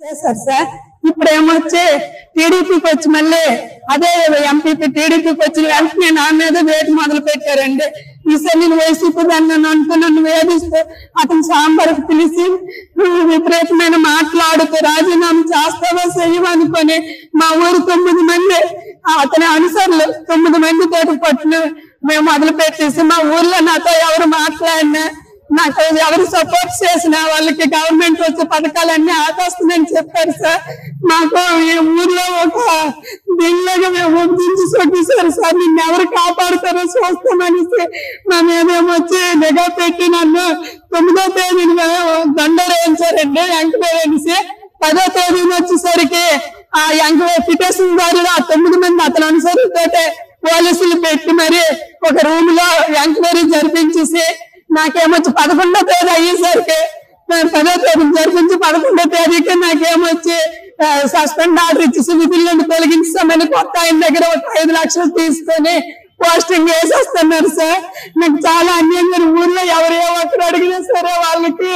చేశారు సార్. ఇప్పుడు ఏమొచ్చి టీడీపీకి వచ్చి మళ్ళీ అదే ఎంపీపీ టీడీపీకి వచ్చిన వెంటనే నా మీద వేటు మొదలు పెట్టారండి. ఈసారి నేను వైసీపీ దాన్ని అనుకుని నన్ను వేధిస్తూ అతను సాంబార్కి పిలిచి విపరీతమైన మాట్లాడుతూ రాజీనామా చేస్తావో చెయ్యమనుకొని మా ఊరు 9 మంది అతని అనుసరులు 9 మంది తోటి పట్టును మేము మొదలు పెట్టేసి మా ఊర్లో నాతో ఎవరు మాట్లాడినా నాకు ఎవరు సపోర్ట్ చేసిన వాళ్ళకి గవర్నమెంట్ వచ్చే పథకాలన్నీ ఆపేస్తుందని చెప్పారు సార్. మాకు ఈ ఊర్లో ఒక దీనిలాగా మేము దించి కొట్టేశారు సార్. నిన్ను ఎవరు కాపాడుతారో చూస్తామనేసి మా మేమేమొచ్చి నిఘా పెట్టి నన్ను 9వ తేదీన దండరేయించారండి ఎంక్వైరీ. 10వ తేదీన వచ్చేసరికి ఆ ఎంక్వైరీ పిటిషన్ దారిలో ఆ 9 మంది అతను అనుసరితోటే పోలీసులు పెట్టి మరి ఒక రూమ్ లో ఎంక్వైరీ జరిపించేసి నాకేమొచ్చి 11వ తేదీ అయ్యేసరికి 10వ తేదీ జరిపించి 11వ తేదీకి నాకేమొచ్చి సస్పెండ్ ఆర్డర్ ఇచ్చేసి విధులను తొలగించామని కొత్త ఆయన దగ్గర ఒక 5 లక్షలు తీసుకొని పోస్టింగ్ వేసేస్తున్నారు సార్. నాకు చాలా అన్యంగా ఊర్లో ఎవరే ఒక్కరు అడిగినా సరే వాళ్ళకి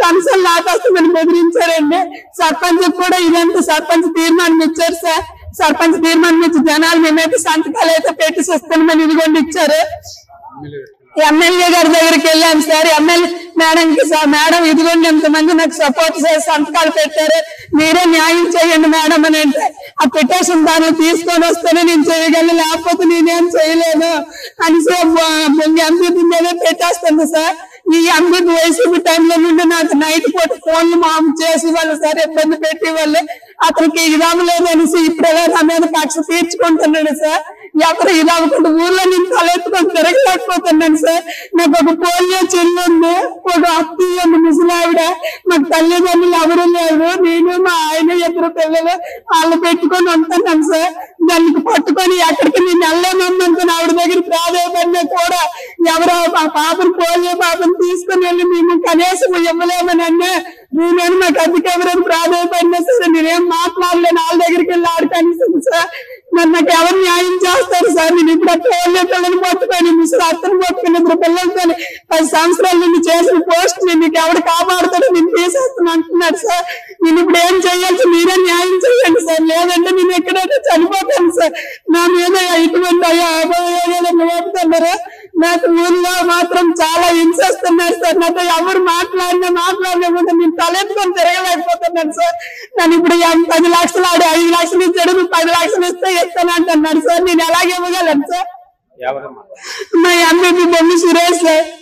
కన్సల్ నాటేస్తుందని బెదిరించారండి. సర్పంచ్ కూడా ఇదంతా సర్పంచ్ తీర్మానం ఇచ్చారు సార్. సర్పంచ్ తీర్మానం ఇచ్చి జనాలు మేమైతే సంతకాలు అయితే పెట్టిస్తామని ఇదిగోండి ఇచ్చారు. ఎమ్మెల్యే గారి దగ్గరికి వెళ్ళాను సార్. ఎమ్మెల్యే మేడంకి సార్ మేడం ఇదిగోండి ఎంతమంది నాకు సపోర్ట్ చేసి సంతకాలు పెట్టారు, మీరే న్యాయం చేయండి మేడం అని అంటే ఆ పిటిషన్ దాన్ని తీసుకొని వస్తేనే నేను చేయగలను, లేకపోతే నేనేం చేయలేను అని ఎంపీ మీదే పెట్టేస్తుంది సార్. ఈ ఎంపీ వైసీపీ టైంలో నుండి నాకు నైట్ పూట ఫోన్లు మాము చేసి వాళ్ళు సార్ ఇబ్బంది పెట్టి వాళ్ళు అతనికి ఇదాము లేదనేసి ఇప్పుడే నా మీద కక్ష తీర్చుకుంటున్నాడు సార్. ఎవరు ఇది అవ్వకుండా ఊర్లో నేను తలెత్తుకొని తిరగలేకపోతున్నాను సార్. నాకు ఒక పోలియో చెల్లి ఉంది, ఒక అత్తయ్య ఉంది ముసలావిడ, మాకు తల్లిదండ్రులు ఎవరు లేరు, నేను మా ఆయన 2 పిల్లలు వాళ్ళు పెట్టుకొని ఉంటున్నాను సార్. దానికి పట్టుకొని ఎక్కడికి నేను వెళ్ళలేమనుకుని ఆవిడ దగ్గర ప్రాధాన్యపడినా కూడా ఎవరో ఆ పాపను పోలియో పాపను తీసుకుని వెళ్ళి మేము కనీసం ఇవ్వలేమని అన్నా నేను మాకు అద్దెకి ఎవరైనా ప్రాధాన్యపడినా సరే నేనేం మాట్లాడలేను. వాళ్ళ దగ్గరికి వెళ్ళి ఆడుతాను సార్. నాకు ఎవరు న్యాయం చేస్తారు సార్? నేను ఇప్పుడు పోలియో పిల్లలు పట్టుకొని ముసలి అత్తను పట్టుకుని 2 పిల్లలతో 10 సంవత్సరాల నుండి చేసిన పోస్ట్ నీకు ఎవరు కాపాడుతాడో నేను తీసేస్తాను అంటున్నాడు సార్. నేను ఇప్పుడు ఏం చెయ్యాలి? మీరే న్యాయం చేయండి సార్, లేదంటే నేను ఎక్కడైతే చనిపోతాను సార్. నా మీద ఇటువంటి అభియోగాలు నాకు ఊళ్ళో మాత్రం చాలా హింసిస్తున్నారు సార్. నాతో ఎవరు మాట్లాడినా నేను తలెత్తుకొని తిరగలేకపోతున్నాను సార్. నేను ఇప్పుడు 10 లక్షలు 5 లక్షలు ఇచ్చాడు, 10 లక్షలు ఇస్తే ఇస్తానంటున్నాడు సార్. నేను ఎలాగ ఇవ్వగలను సార్? మా ఎంపీ బొమ్మ సురేష్ సార్.